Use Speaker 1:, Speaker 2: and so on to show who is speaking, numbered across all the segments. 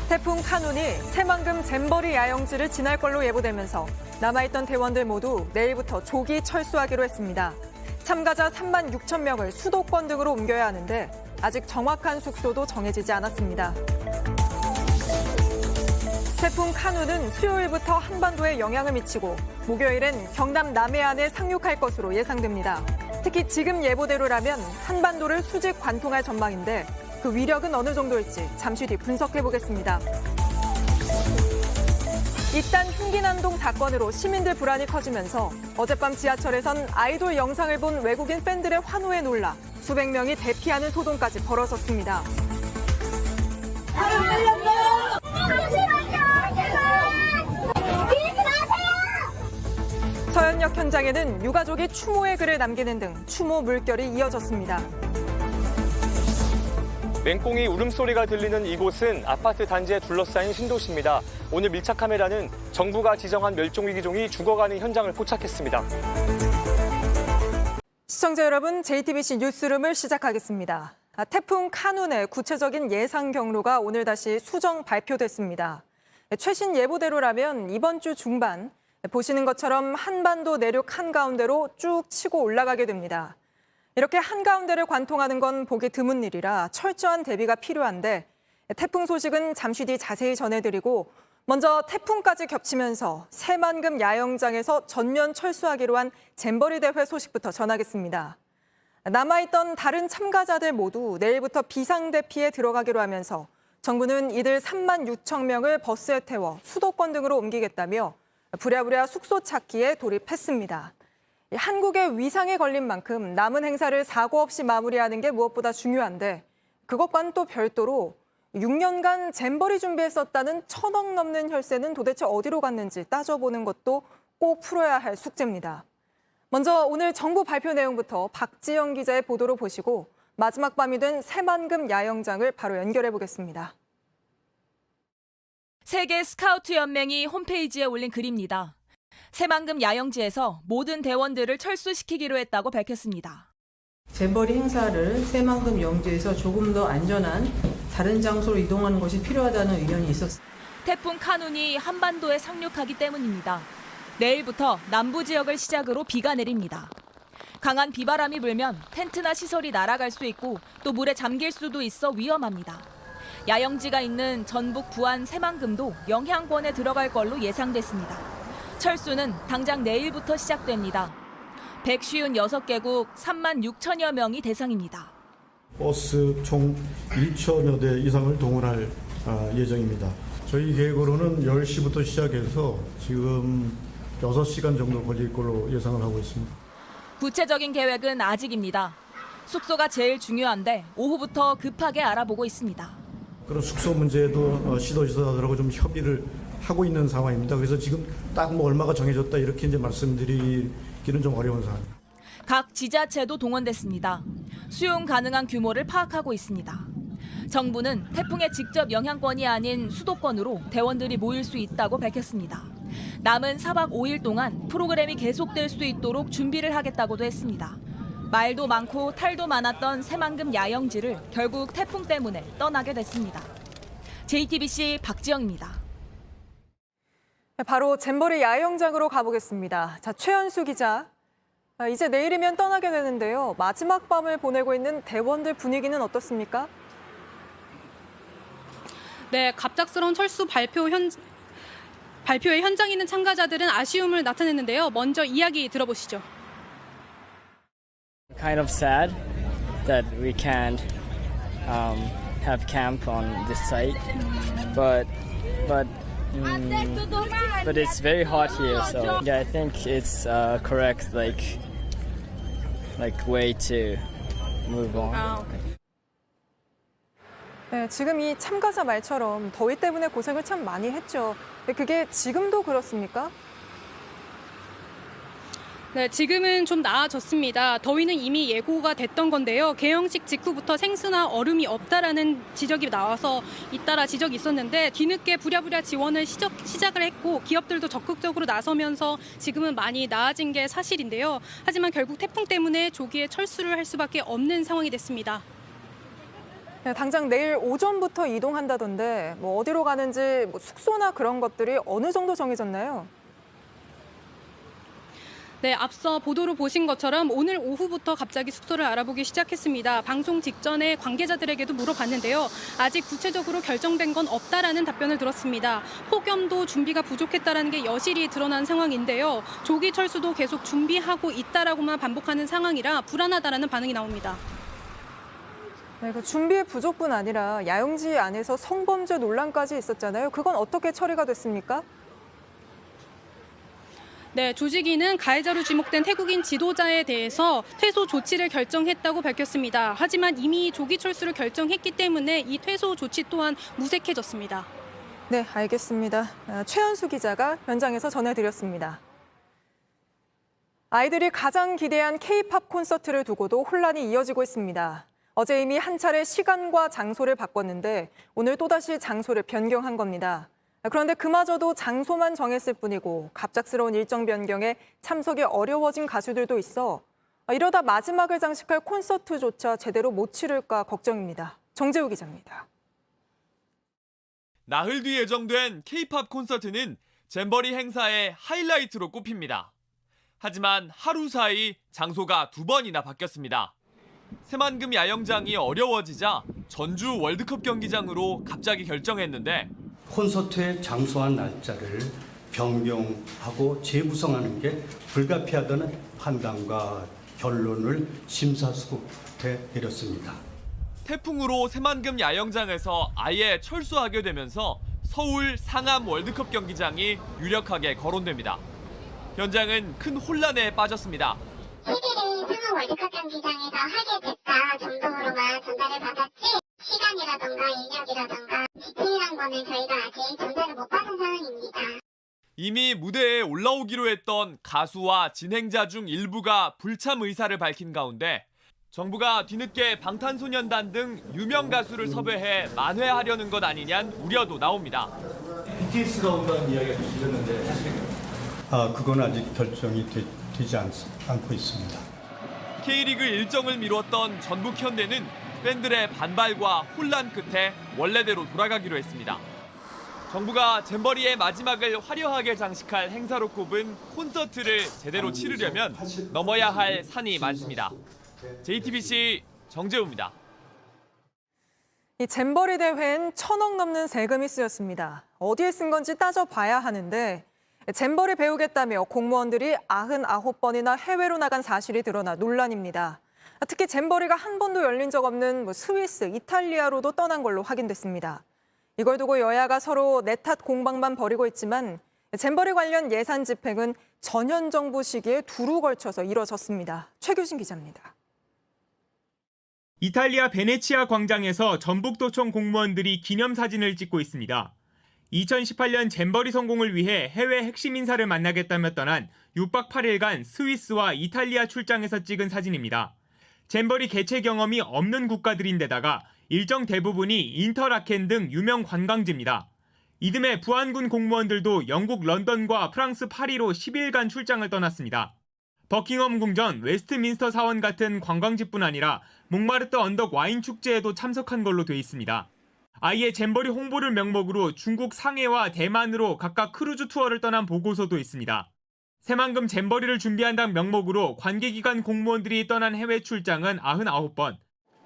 Speaker 1: 태풍 카눈이 새만금 잼버리 야영지를 지날 걸로 예보되면서 남아있던 대원들 모두 내일부터 조기 철수하기로 했습니다. 참가자 3만 6천 명을 수도권 등으로 옮겨야 하는데 아직 정확한 숙소도 정해지지 않았습니다. 태풍 카눈은 수요일부터 한반도에 영향을 미치고 목요일엔 경남 남해안에 상륙할 것으로 예상됩니다. 특히 지금 예보대로라면 한반도를 수직 관통할 전망인데 그 위력은 어느 정도일지 잠시 뒤 분석해보겠습니다. 잇단 흉기난동 사건으로 시민들 불안이 커지면서 어젯밤 지하철에선 아이돌 영상을 본 외국인 팬들의 환호에 놀라 수백 명이 대피하는 소동까지 벌어졌습니다. 서현역 현장에는 유가족이 추모의 글을 남기는 등 추모 물결이 이어졌습니다.
Speaker 2: 맹꽁이 울음소리가 들리는 이곳은 아파트 단지에 둘러싸인 신도시입니다. 오늘 밀착 카메라는 정부가 지정한 멸종위기종이 죽어가는 현장을 포착했습니다.
Speaker 1: 시청자 여러분, JTBC 뉴스룸을 시작하겠습니다. 태풍 카눈의 구체적인 예상 경로가 오늘 다시 수정 발표됐습니다. 최신 예보대로라면 이번 주 중반 보시는 것처럼 한반도 내륙 한가운데로 쭉 치고 올라가게 됩니다. 이렇게 한가운데를 관통하는 건 보기 드문 일이라 철저한 대비가 필요한데 태풍 소식은 잠시 뒤 자세히 전해드리고 먼저 태풍까지 겹치면서 새만금 야영장에서 전면 철수하기로 한 잼버리 대회 소식부터 전하겠습니다. 남아있던 다른 참가자들 모두 내일부터 비상대피에 들어가기로 하면서 정부는 이들 3만 6천 명을 버스에 태워 수도권 등으로 옮기겠다며 부랴부랴 숙소 찾기에 돌입했습니다. 한국의 위상에 걸린 만큼 남은 행사를 사고 없이 마무리하는 게 무엇보다 중요한데 그것과는 또 별도로 6년간 잼버리 준비했었다는 1,000억 넘는 혈세는 도대체 어디로 갔는지 따져보는 것도 꼭 풀어야 할 숙제입니다. 먼저 오늘 정부 발표 내용부터 박지영 기자의 보도로 보시고 마지막 밤이 된 새만금 야영장을 바로 연결해 보겠습니다.
Speaker 3: 세계 스카우트 연맹이 홈페이지에 올린 글입니다. 새만금 야영지에서 모든 대원들을 철수시키기로 했다고 밝혔습니다.
Speaker 4: 잼버리 행사를 새만금 영지에서 조금 더 안전한 다른 장소로 이동하는 것이 필요하다는 의견이 있었습니다.
Speaker 3: 태풍 카눈이 한반도에 상륙하기 때문입니다. 내일부터 남부 지역을 시작으로 비가 내립니다. 강한 비바람이 불면 텐트나 시설이 날아갈 수 있고 또 물에 잠길 수도 있어 위험합니다. 야영지가 있는 전북 부안 새만금도 영향권에 들어갈 걸로 예상됐습니다. 철수는 당장 내일부터 시작됩니다. 156개국 3만 6천여 명이 대상입니다.
Speaker 5: 버스 총 1천여 대 이상을 동원할 예정입니다. 저희 계획으로는 10시부터 시작해서 지금 6시간 정도 걸릴 걸로 예상을 하고 있습니다.
Speaker 3: 구체적인 계획은 아직입니다. 숙소가 제일 중요한데 오후부터 급하게 알아보고 있습니다.
Speaker 5: 그런 숙소 문제도 시도지사들하고 좀 협의를 하고 있는 상황입니다. 그래서 지금 딱 뭐 얼마가 정해졌다 이렇게 이제 말씀드리기는 좀 어려운 상황입니다.
Speaker 3: 각 지자체도 동원됐습니다. 수용 가능한 규모를 파악하고 있습니다. 정부는 태풍의 직접 영향권이 아닌 수도권으로 대원들이 모일 수 있다고 밝혔습니다. 남은 4박 5일 동안 프로그램이 계속될 수 있도록 준비를 하겠다고도 했습니다. 말도 많고 탈도 많았던 새만금 야영지를 결국 태풍 때문에 떠나게 됐습니다. JTBC 박지영입니다.
Speaker 1: 바로 잼버리 야영장으로 가보겠습니다. 자, 최연수 기자. 이제 내일이면 떠나게 되는데요. 마지막 밤을 보내고 있는 대원들 분위기는 어떻습니까?
Speaker 6: 네, 갑작스러운 철수 발표의 현장에 있는 참가자들은 아쉬움을 나타냈는데요. 먼저 이야기 들어보시죠.
Speaker 7: Kind of sad that we can't have camp on this site, but it's very hot here, so yeah, I think it's correct like way to move on.
Speaker 1: 네, 지금 이 참가자 말처럼 더위 때문에 고생을 참 많이 했죠. 근데 그게 지금도 그렇습니까?
Speaker 6: 네, 지금은 좀 나아졌습니다. 더위는 이미 예고가 됐던 건데요. 개영식 직후부터 생수나 얼음이 없다라는 지적이 나와서 잇따라 지적이 있었는데 뒤늦게 부랴부랴 지원을 시작을 했고 기업들도 적극적으로 나서면서 지금은 많이 나아진 게 사실인데요. 하지만 결국 태풍 때문에 조기에 철수를 할 수밖에 없는 상황이 됐습니다.
Speaker 1: 네, 당장 내일 오전부터 이동한다던데 뭐 어디로 가는지 뭐 숙소나 그런 것들이 어느 정도 정해졌나요?
Speaker 6: 네, 앞서 보도로 보신 것처럼 오늘 오후부터 갑자기 숙소를 알아보기 시작했습니다. 방송 직전에 관계자들에게도 물어봤는데요. 아직 구체적으로 결정된 건 없다라는 답변을 들었습니다. 폭염도 준비가 부족했다라는 게 여실히 드러난 상황인데요. 조기 철수도 계속 준비하고 있다라고만 반복하는 상황이라 불안하다라는 반응이 나옵니다.
Speaker 1: 네, 그 준비의 부족뿐 아니라 야영지 안에서 성범죄 논란까지 있었잖아요. 그건 어떻게 처리가 됐습니까?
Speaker 6: 네, 조직위는 가해자로 지목된 태국인 지도자에 대해서 퇴소 조치를 결정했다고 밝혔습니다. 하지만 이미 조기 철수를 결정했기 때문에 이 퇴소 조치 또한 무색해졌습니다.
Speaker 1: 네, 알겠습니다. 최현수 기자가 현장에서 전해드렸습니다. 아이들이 가장 기대한 K-팝 콘서트를 두고도 혼란이 이어지고 있습니다. 어제 이미 한 차례 시간과 장소를 바꿨는데 오늘 또다시 장소를 변경한 겁니다. 그런데 그마저도 장소만 정했을 뿐이고 갑작스러운 일정 변경에 참석이 어려워진 가수들도 있어 이러다 마지막을 장식할 콘서트조차 제대로 못 치를까 걱정입니다. 정재우 기자입니다.
Speaker 8: 나흘 뒤 예정된 K-팝 콘서트는 잼버리 행사의 하이라이트로 꼽힙니다. 하지만 하루 사이 장소가 2번이나 바뀌었습니다. 새만금 야영장이 어려워지자 전주 월드컵 경기장으로 갑자기 결정했는데
Speaker 9: 콘서트의 장소와 날짜를 변경하고 재구성하는 게 불가피하다는 판단과 결론을 심사숙고해 내렸습니다.
Speaker 8: 태풍으로 새만금 야영장에서 아예 철수하게 되면서 서울 상암 월드컵 경기장이 유력하게 거론됩니다. 현장은 큰 혼란에 빠졌습니다.
Speaker 10: TV를 상암 월드컵 경기장에서 하게 됐다 정도로만 전달을 받았지 시간이라던가 인력이라던가 디테일한 거는 저희가 아직 전달을 못 받은 상황입니다.
Speaker 8: 이미 무대에 올라오기로 했던 가수와 진행자 중 일부가 불참 의사를 밝힌 가운데 정부가 뒤늦게 방탄소년단 등 유명 가수를 섭외해 만회하려는 것 아니냐는 우려도 나옵니다.
Speaker 5: BTS가 온다는 이야기가 들렸는데 사실인가요?
Speaker 9: 그건 아직 결정이 되지 않고 있습니다.
Speaker 8: K리그 일정을 미뤘던 전북 현대는 팬들의 반발과 혼란 끝에 원래대로 돌아가기로 했습니다. 정부가 잼버리의 마지막을 화려하게 장식할 행사로 꼽은 콘서트를 제대로 치르려면 넘어야 할 산이 많습니다. JTBC 정재우입니다.
Speaker 1: 이 잼버리 대회엔 1,000억 넘는 세금이 쓰였습니다. 어디에 쓴 건지 따져봐야 하는데 잼버리 배우겠다며 공무원들이 99번이나 해외로 나간 사실이 드러나 논란입니다. 특히 잼버리가 한 번도 열린 적 없는 스위스, 이탈리아로도 떠난 걸로 확인됐습니다. 이걸 두고 여야가 서로 내 탓 공방만 벌이고 있지만 잼버리 관련 예산 집행은 전현 정부 시기에 두루 걸쳐서 이뤄졌습니다. 최규진 기자입니다.
Speaker 11: 이탈리아 베네치아 광장에서 전북도청 공무원들이 기념사진을 찍고 있습니다. 2018년 잼버리 성공을 위해 해외 핵심 인사를 만나겠다며 떠난 6박 8일간 스위스와 이탈리아 출장에서 찍은 사진입니다. 잼버리 개최 경험이 없는 국가들인데다가 일정 대부분이 인터라켄 등 유명 관광지입니다. 이듬해 부안군 공무원들도 영국 런던과 프랑스 파리로 10일간 출장을 떠났습니다. 버킹엄 궁전, 웨스트민스터 사원 같은 관광지뿐 아니라 몽마르트 언덕 와인 축제에도 참석한 걸로 돼 있습니다. 아예 잼버리 홍보를 명목으로 중국 상해와 대만으로 각각 크루즈 투어를 떠난 보고서도 있습니다. 새만금 잼버리를 준비한다는 명목으로 관계기관 공무원들이 떠난 해외 출장은 99번.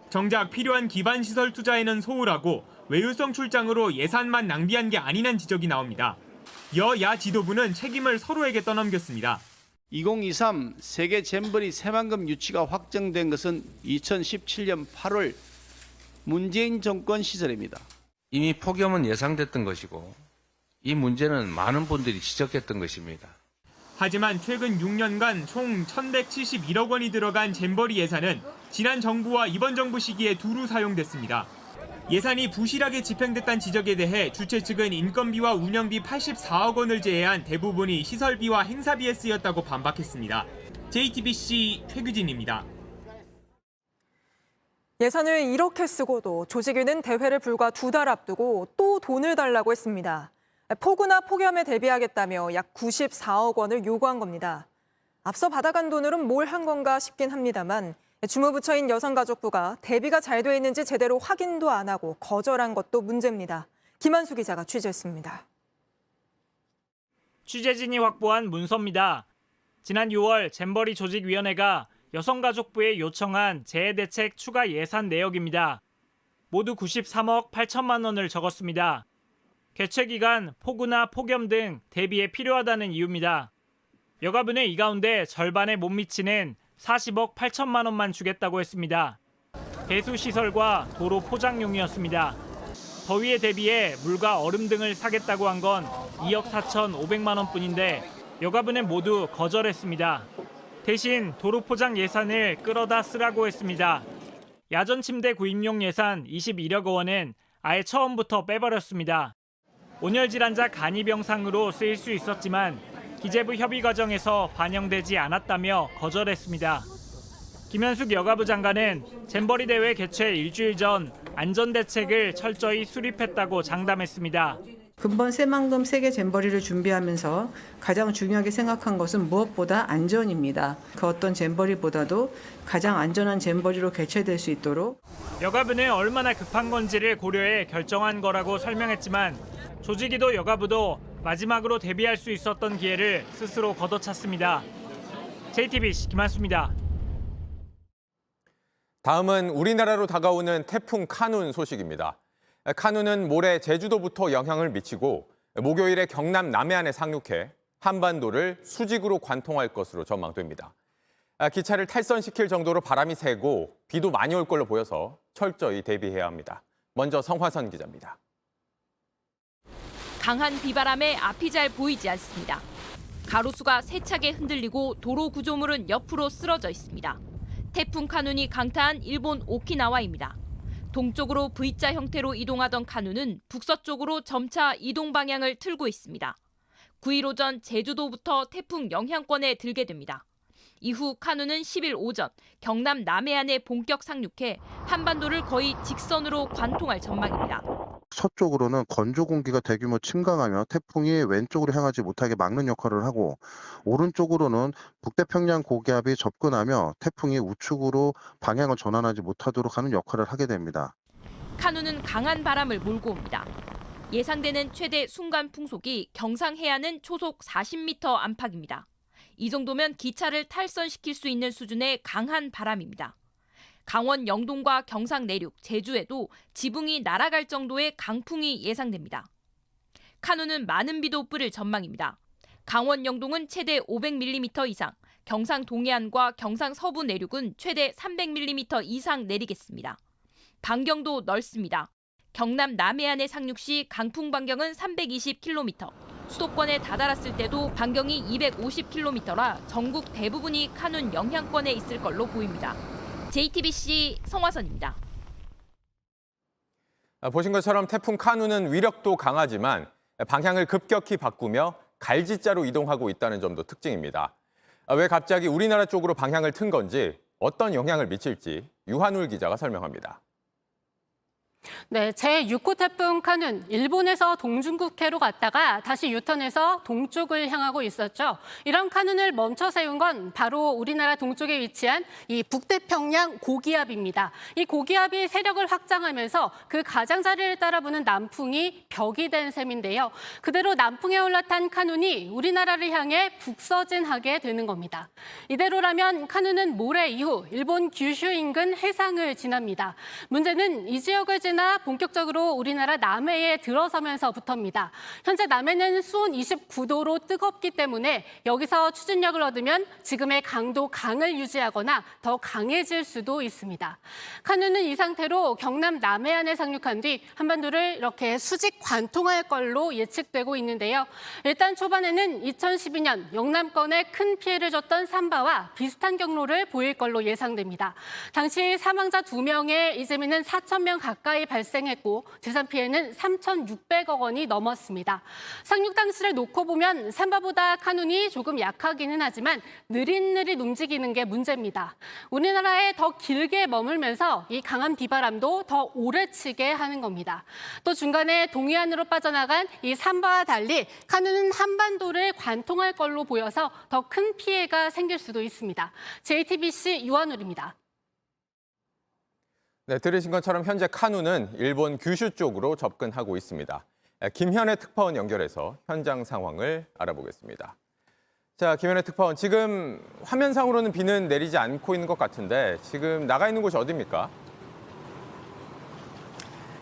Speaker 11: 정작 필요한 기반시설 투자에는 소홀하고 외유성 출장으로 예산만 낭비한 게 아니란 지적이 나옵니다. 여야 지도부는 책임을 서로에게 떠넘겼습니다.
Speaker 12: 2023 세계 잼버리 새만금 유치가 확정된 것은 2017년 8월 문재인 정권 시절입니다.
Speaker 13: 이미 폭염은 예상됐던 것이고 이 문제는 많은 분들이 지적했던 것입니다.
Speaker 11: 하지만 최근 6년간 총 1,171억 원이 들어간 잼버리 예산은 지난 정부와 이번 정부 시기에 두루 사용됐습니다. 예산이 부실하게 집행됐다는 지적에 대해 주최 측은 인건비와 운영비 84억 원을 제외한 대부분이 시설비와 행사비에 쓰였다고 반박했습니다. JTBC 최규진입니다.
Speaker 1: 예산을 이렇게 쓰고도 조직위는 대회를 불과 2달 앞두고 또 돈을 달라고 했습니다. 폭우나 폭염에 대비하겠다며 약 94억 원을 요구한 겁니다. 앞서 받아간 돈으로는 뭘 한 건가 싶긴 합니다만 주무부처인 여성가족부가 대비가 잘 돼 있는지 제대로 확인도 안 하고 거절한 것도 문제입니다. 김한수 기자가 취재했습니다.
Speaker 14: 취재진이 확보한 문서입니다. 지난 6월 잼버리 조직위원회가 여성가족부에 요청한 재해대책 추가 예산 내역입니다. 모두 93억 8천만 원을 적었습니다. 개최 기간, 폭우나 폭염 등 대비에 필요하다는 이유입니다. 여가부는 이 가운데 절반에 못 미치는 40억 8천만 원만 주겠다고 했습니다. 배수시설과 도로 포장용이었습니다. 더위에 대비해 물과 얼음 등을 사겠다고 한 건 2억 4,500만 원뿐인데 여가부는 모두 거절했습니다. 대신 도로 포장 예산을 끌어다 쓰라고 했습니다. 야전 침대 구입용 예산 21억 원은 아예 처음부터 빼버렸습니다. 온열 질환자 간이병상으로 쓰일 수 있었지만 기재부 협의 과정에서 반영되지 않았다며 거절했습니다. 김현숙 여가부 장관은 잼버리 대회 개최 일주일 전 안전대책을 철저히 수립했다고 장담했습니다.
Speaker 4: 금번 새만금 세계 잼버리를 준비하면서 가장 중요하게 생각한 것은 무엇보다 안전입니다. 그 어떤 잼버리보다도 가장 안전한 잼버리로 개최될 수 있도록
Speaker 14: 여가부는 얼마나 급한 건지를 고려해 결정한 거라고 설명했지만 조직위도 여가부도 마지막으로 대비할 수 있었던 기회를 스스로 걷어찼습니다. JTBC 김한수입니다.
Speaker 15: 다음은 우리나라로 다가오는 태풍 카눈 소식입니다. 카눈은 모레 제주도부터 영향을 미치고 목요일에 경남 남해안에 상륙해 한반도를 수직으로 관통할 것으로 전망됩니다. 기차를 탈선시킬 정도로 바람이 세고 비도 많이 올 걸로 보여서 철저히 대비해야 합니다. 먼저 성화선 기자입니다.
Speaker 3: 강한 비바람에 앞이 잘 보이지 않습니다. 가로수가 세차게 흔들리고 도로 구조물은 옆으로 쓰러져 있습니다. 태풍 카눈이 강타한 일본 오키나와입니다. 동쪽으로 V자 형태로 이동하던 카눈은 북서쪽으로 점차 이동 방향을 틀고 있습니다. 9일 오전 제주도부터 태풍 영향권에 들게 됩니다. 이후 카눈은 10일 오전 경남 남해안에 본격 상륙해 한반도를 거의 직선으로 관통할 전망입니다.
Speaker 16: 서쪽으로는 건조 공기가 대규모 침강하며 태풍이 왼쪽으로 향하지 못하게 막는 역할을 하고 오른쪽으로는 북태평양 고기압이 접근하며 태풍이 우측으로 방향을 전환하지 못하도록 하는 역할을 하게 됩니다.
Speaker 3: 카눈은 강한 바람을 몰고 옵니다. 예상되는 최대 순간 풍속이 경상 해안은 초속 40m 안팎입니다. 이 정도면 기차를 탈선시킬 수 있는 수준의 강한 바람입니다. 강원 영동과 경상 내륙, 제주에도 지붕이 날아갈 정도의 강풍이 예상됩니다. 카눈은 많은 비도 뿌릴 전망입니다. 강원 영동은 최대 500mm 이상, 경상 동해안과 경상 서부 내륙은 최대 300mm 이상 내리겠습니다. 반경도 넓습니다. 경남 남해안에 상륙 시 강풍 반경은 320km, 수도권에 다다랐을 때도 반경이 250km라 전국 대부분이 카눈 영향권에 있을 걸로 보입니다. JTBC 성화선입니다.
Speaker 15: 보신 것처럼 태풍 카눈은 위력도 강하지만 방향을 급격히 바꾸며 갈지자로 이동하고 있다는 점도 특징입니다. 왜 갑자기 우리나라 쪽으로 방향을 튼 건지, 어떤 영향을 미칠지 유한울 기자가 설명합니다.
Speaker 6: 네, 제6호 태풍 카눈, 일본에서 동중국해로 갔다가 다시 유턴해서 동쪽을 향하고 있었죠. 이런 카눈을 멈춰 세운 건 바로 우리나라 동쪽에 위치한 이 북태평양 고기압입니다. 이 고기압이 세력을 확장하면서 그 가장자리를 따라부는 남풍이 벽이 된 셈인데요. 그대로 남풍에 올라탄 카눈이 우리나라를 향해 북서진하게 되는 겁니다. 이대로라면 카눈은 모레 이후 일본 규슈 인근 해상을 지납니다. 문제는 이 지역을 지나 본격적으로 우리나라 남해에 들어서면서부터입니다. 현재 남해는 수온 29도로 뜨겁기 때문에 여기서 추진력을 얻으면 지금의 강도 강을 유지하거나 더 강해질 수도 있습니다. 카눈은 이 상태로 경남 남해안에 상륙한 뒤 한반도를 이렇게 수직 관통할 걸로 예측되고 있는데요. 일단 초반에는 2012년 영남권에 큰 피해를 줬던 삼바와 비슷한 경로를 보일 걸로 예상됩니다. 당시 사망자 2명에 이 재미는 4,000명 가까이 발생했고 재산 피해는 3,600억 원이 넘었습니다. 상륙 당시를 놓고 보면 삼바보다 카눈이 조금 약하기는 하지만 느릿느릿 움직이는 게 문제입니다. 우리나라에 더 길게 머물면서 이 강한 비바람도 더 오래 치게 하는 겁니다. 또 중간에 동해안으로 빠져나간 이 삼바와 달리 카눈은 한반도를 관통할 걸로 보여서 더 큰 피해가 생길 수도 있습니다. JTBC 유한울입니다.
Speaker 15: 네, 들으신 것처럼 현재 카누는 일본 규슈 쪽으로 접근하고 있습니다. 김현애 특파원 연결해서 현장 상황을 알아보겠습니다. 자, 김현애 특파원, 지금 화면상으로는 비는 내리지 않고 있는 것 같은데 지금 나가 있는 곳이 어디입니까?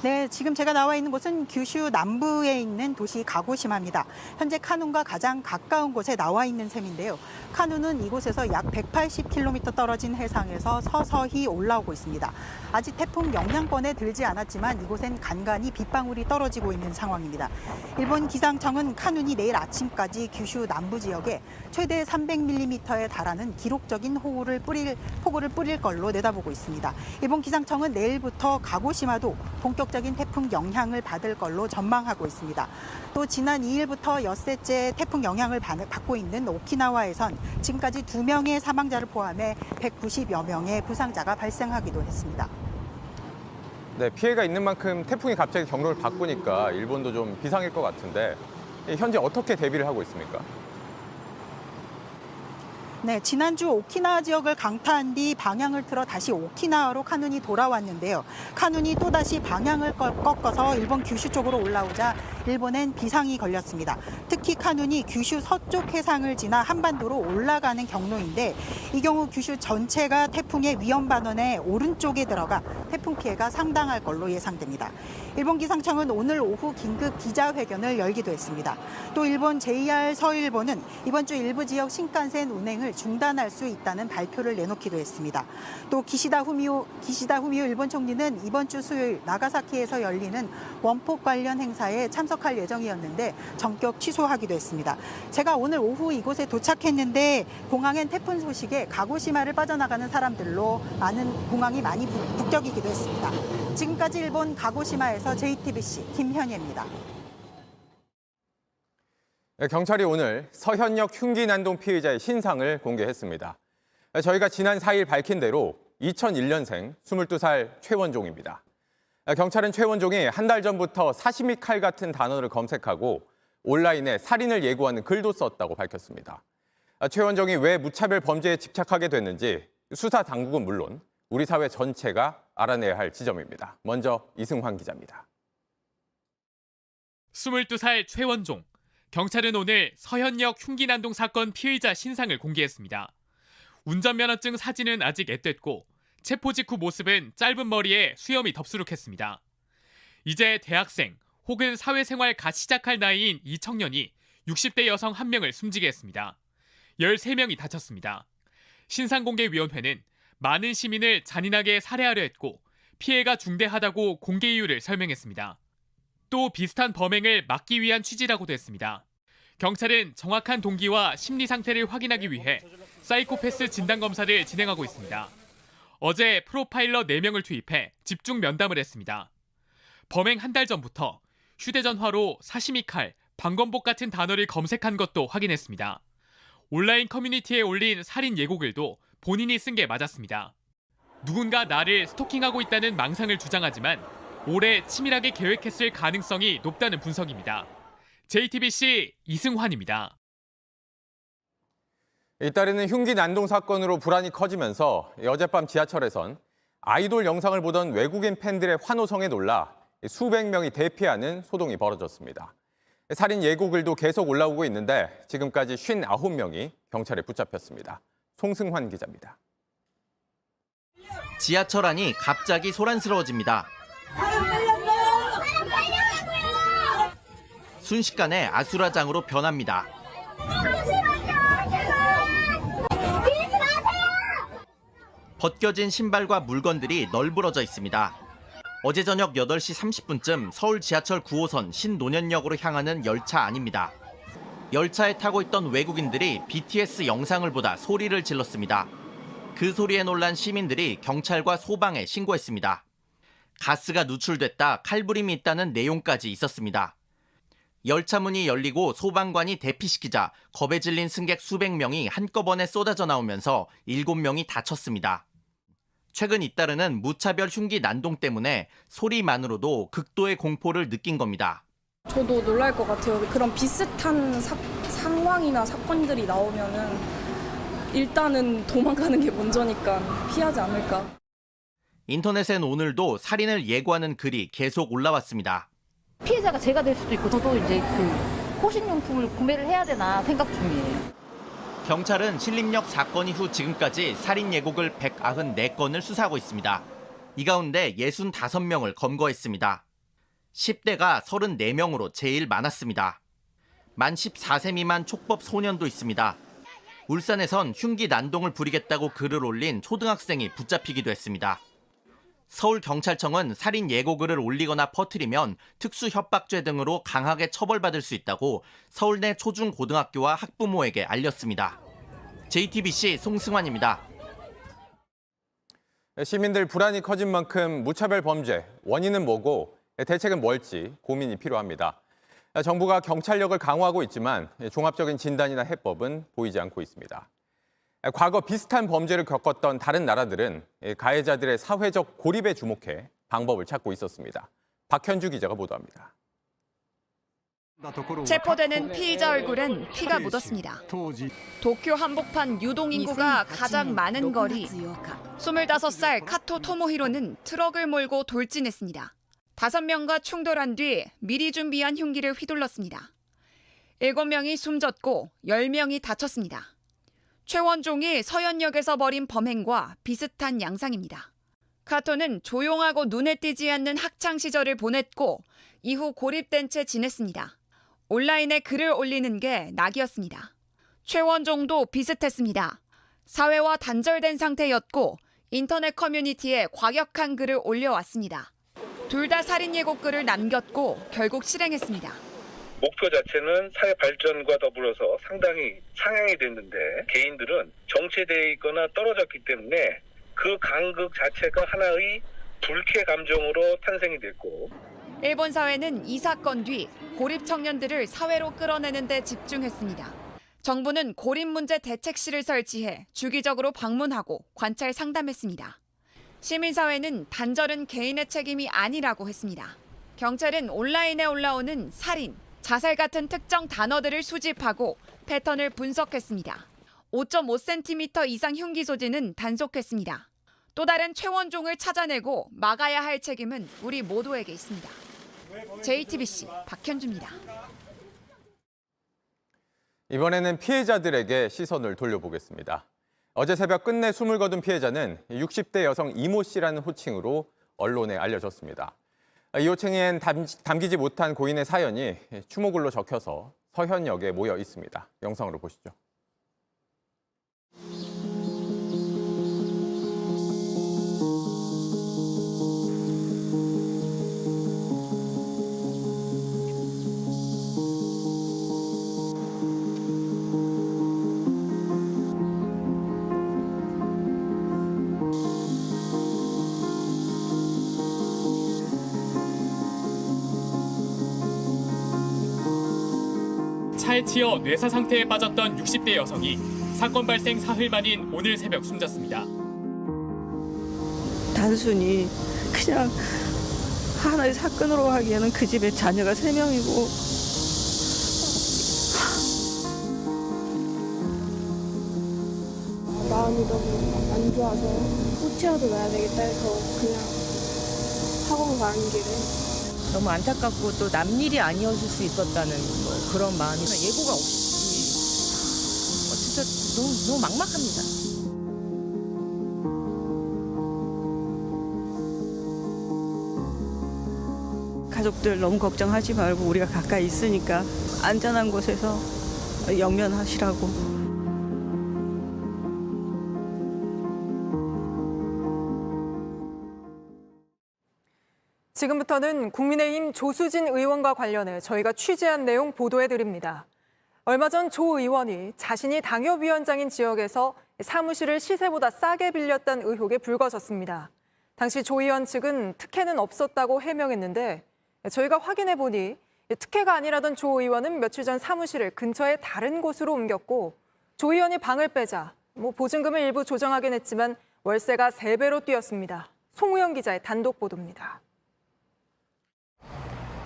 Speaker 17: 네, 지금 제가 나와 있는 곳은 규슈 남부에 있는 도시 가고시마입니다. 현재 카눈과 가장 가까운 곳에 나와 있는 셈인데요. 카눈은 이곳에서 약 180km 떨어진 해상에서 서서히 올라오고 있습니다. 아직 태풍 영향권에 들지 않았지만 이곳엔 간간히 빗방울이 떨어지고 있는 상황입니다. 일본 기상청은 카눈이 내일 아침까지 규슈 남부 지역에 최대 300mm에 달하는 기록적인 폭우를 뿌릴 걸로 내다보고 있습니다. 일본 기상청은 내일부터 가고시마도 본격적인 태풍 영향을 받을 걸로 전망하고 있습니다. 또 지난 2일부터 엿새째 태풍 영향을 받고 있는 오키나와에선 지금까지 2명의 사망자를 포함해 190여 명의 부상자가 발생하기도 했습니다.
Speaker 15: 네, 피해가 있는 만큼 태풍이 갑자기 경로를 바꾸니까 일본도 좀 비상일 것 같은데 현재 어떻게 대비를 하고 있습니까?
Speaker 17: 네, 지난주 오키나와 지역을 강타한 뒤 방향을 틀어 다시 오키나와로 카눈이 돌아왔는데요. 카눈이 또다시 방향을 꺾어서 일본 규슈 쪽으로 올라오자 일본엔 비상이 걸렸습니다. 특히 카눈이 규슈 서쪽 해상을 지나 한반도로 올라가는 경로인데 이 경우 규슈 전체가 태풍의 위험 반원의 오른쪽에 들어가 태풍 피해가 상당할 걸로 예상됩니다. 일본 기상청은 오늘 오후 긴급 기자회견을 열기도 했습니다. 또 일본 JR 서일본은 이번 주 일부 지역 신칸센 운행을 중단할 수 있다는 발표를 내놓기도 했습니다. 또 기시다 후미오 일본 총리는 이번 주 수요일 나가사키에서 열리는 원폭 관련 행사에 참석할 예정이었는데 전격 취소하기도 했습니다. 제가 오늘 오후 이곳에 도착했는데 공항엔 태풍 소식에 가고시마를 빠져나가는 사람들로 공항이 많이 북적이기도 했습니다. 지금까지 일본 가고시마에서 JTBC 김현예입니다.
Speaker 15: 경찰이 오늘 서현역 흉기 난동 피의자의 신상을 공개했습니다. 저희가 지난 4일 밝힌 대로 2001년생 22살 최원종입니다. 경찰은 최원종이 한 달 전부터 사시미 칼 같은 단어를 검색하고 온라인에 살인을 예고하는 글도 썼다고 밝혔습니다. 최원종이 왜 무차별 범죄에 집착하게 됐는지 수사 당국은 물론 우리 사회 전체가 알아내야 할 지점입니다. 먼저 이승환 기자입니다.
Speaker 18: 22살 최원종. 경찰은 오늘 서현역 흉기 난동 사건 피의자 신상을 공개했습니다. 운전면허증 사진은 아직 앳됐고 체포 직후 모습은 짧은 머리에 수염이 덥수룩했습니다. 이제 대학생 혹은 사회생활 갓 시작할 나이인 이 청년이 60대 여성 1명을 숨지게 했습니다. 13명이 다쳤습니다. 신상공개위원회는 많은 시민을 잔인하게 살해하려 했고 피해가 중대하다고 공개 이유를 설명했습니다. 또 비슷한 범행을 막기 위한 취지라고도 했습니다. 경찰은 정확한 동기와 심리 상태를 확인하기 위해 사이코패스 진단검사를 진행하고 있습니다. 어제 프로파일러 4명을 투입해 집중 면담을 했습니다. 범행 한 달 전부터 휴대전화로 사시미 칼, 방검복 같은 단어를 검색한 것도 확인했습니다. 온라인 커뮤니티에 올린 살인 예고글도 본인이 쓴 게 맞았습니다. 누군가 나를 스토킹하고 있다는 망상을 주장하지만 올해 치밀하게 계획했을 가능성이 높다는 분석입니다. JTBC 이승환입니다.
Speaker 15: 잇따르는 흉기 난동 사건으로 불안이 커지면서 어젯밤 지하철에선 아이돌 영상을 보던 외국인 팬들의 환호성에 놀라 수백 명이 대피하는 소동이 벌어졌습니다. 살인 예고글도 계속 올라오고 있는데 지금까지 59명이 경찰에 붙잡혔습니다. 송승환 기자입니다.
Speaker 19: 지하철 안이 갑자기 소란스러워집니다. 순식간에 아수라장으로 변합니다. 벗겨진 신발과 물건들이 널브러져 있습니다. 어제 저녁 8시 30분쯤 서울 지하철 9호선 신논현역으로 향하는 열차 안입니다. 열차에 타고 있던 외국인들이 BTS 영상을 보다 소리를 질렀습니다. 그 소리에 놀란 시민들이 경찰과 소방에 신고했습니다. 가스가 누출됐다, 칼부림이 있다는 내용까지 있었습니다. 열차 문이 열리고 소방관이 대피시키자 겁에 질린 승객 수백 명이 한꺼번에 쏟아져 나오면서 7명이 다쳤습니다. 최근 잇따르는 무차별 흉기 난동 때문에 소리만으로도 극도의 공포를 느낀 겁니다.
Speaker 20: 저도 놀랄 것 같아요. 그런 비슷한 상황이나 사건들이 나오면은 일단은 도망가는 게 먼저니까 피하지 않을까.
Speaker 19: 인터넷엔 오늘도 살인을 예고하는 글이 계속 올라왔습니다.
Speaker 21: 피해자가 제가 될 수도 있고 저도 이제 호신용품을 구매를 해야 되나 생각 중이에요.
Speaker 19: 경찰은 신림역 사건 이후 지금까지 살인 예고글 194건을 수사하고 있습니다. 이 가운데 65명을 검거했습니다. 10대가 34명으로 제일 많았습니다. 만 14세 미만 촉법 소년도 있습니다. 울산에선 흉기 난동을 부리겠다고 글을 올린 초등학생이 붙잡히기도 했습니다. 서울경찰청은 살인 예고글을 올리거나 퍼뜨리면 특수협박죄 등으로 강하게 처벌받을 수 있다고 서울내 초중고등학교와 학부모에게 알렸습니다. JTBC 송승환입니다.
Speaker 15: 시민들 불안이 커진 만큼 무차별 범죄, 원인은 뭐고 대책은 뭘지 고민이 필요합니다. 정부가 경찰력을 강화하고 있지만 종합적인 진단이나 해법은 보이지 않고 있습니다. 과거 비슷한 범죄를 겪었던 다른 나라들은 가해자들의 사회적 고립에 주목해 방법을 찾고 있었습니다. 박현주 기자가 보도합니다.
Speaker 22: 체포되는 피의자 얼굴엔 피가 묻었습니다. 도쿄 한복판 유동 인구가 가장 많은 거리. 25살 카토 토모히로는 트럭을 몰고 돌진했습니다. 5명과 충돌한 뒤 미리 준비한 흉기를 휘둘렀습니다. 7명이 숨졌고 10명이 다쳤습니다. 최원종이 서현역에서 벌인 범행과 비슷한 양상입니다. 카토는 조용하고 눈에 띄지 않는 학창 시절을 보냈고 이후 고립된 채 지냈습니다. 온라인에 글을 올리는 게 낙이었습니다. 최원종도 비슷했습니다. 사회와 단절된 상태였고 인터넷 커뮤니티에 과격한 글을 올려왔습니다. 둘 다 살인 예고글을 남겼고 결국 실행했습니다.
Speaker 23: 목표 자체는 사회 발전과 더불어서 상당히 상향이 됐는데 개인들은 정체되어 있거나 떨어졌기 때문에 그 간극 자체가 하나의 불쾌 감정으로 탄생이 됐고
Speaker 22: 일본 사회는 이 사건 뒤 고립 청년들을 사회로 끌어내는 데 집중했습니다. 정부는 고립 문제 대책실을 설치해 주기적으로 방문하고 관찰 상담했습니다. 시민사회는 단절은 개인의 책임이 아니라고 했습니다. 경찰은 온라인에 올라오는 살인, 자살 같은 특정 단어들을 수집하고 패턴을 분석했습니다. 5.5cm 이상 흉기 소지는 단속했습니다. 또 다른 최원종을 찾아내고 막아야 할 책임은 우리 모두에게 있습니다. JTBC 박현주입니다.
Speaker 15: 이번에는 피해자들에게 시선을 돌려보겠습니다. 어제 새벽 끝내 숨을 거둔 피해자는 60대 여성 이모 씨라는 호칭으로 언론에 알려졌습니다. 이 호칭엔 담기지 못한 고인의 사연이 추모글로 적혀서 서현역에 모여 있습니다. 영상으로 보시죠.
Speaker 18: 차에 치여 뇌사 상태에 빠졌던 60대 여성이 사건 발생 사흘 만인 오늘 새벽 숨졌습니다.
Speaker 24: 단순히 그냥 하나의 사건으로 하기에는 그 집에 자녀가 3명이고
Speaker 20: 마음이 너무 안 좋아서 호치라도 놔야 되겠다 해서 그냥 학원 가는 길에
Speaker 25: 너무 안타깝고 또 남일이 아니었을 수 있었다는 그런 마음이 예고가 없이 진짜 너무 막막합니다.
Speaker 24: 가족들 너무 걱정하지 말고 우리가 가까이 있으니까 안전한 곳에서 영면하시라고.
Speaker 1: 지금부터는 국민의힘 조수진 의원과 관련해 저희가 취재한 내용 보도해드립니다. 얼마 전 조 의원이 자신이 당협위원장인 지역에서 사무실을 시세보다 싸게 빌렸다는 의혹에 불거졌습니다. 당시 조 의원 측은 특혜는 없었다고 해명했는데 저희가 확인해보니 특혜가 아니라던 조 의원은 며칠 전 사무실을 근처의 다른 곳으로 옮겼고 조 의원이 방을 빼자 보증금을 일부 조정하긴 했지만 월세가 3배로 뛰었습니다. 송우영 기자의 단독 보도입니다.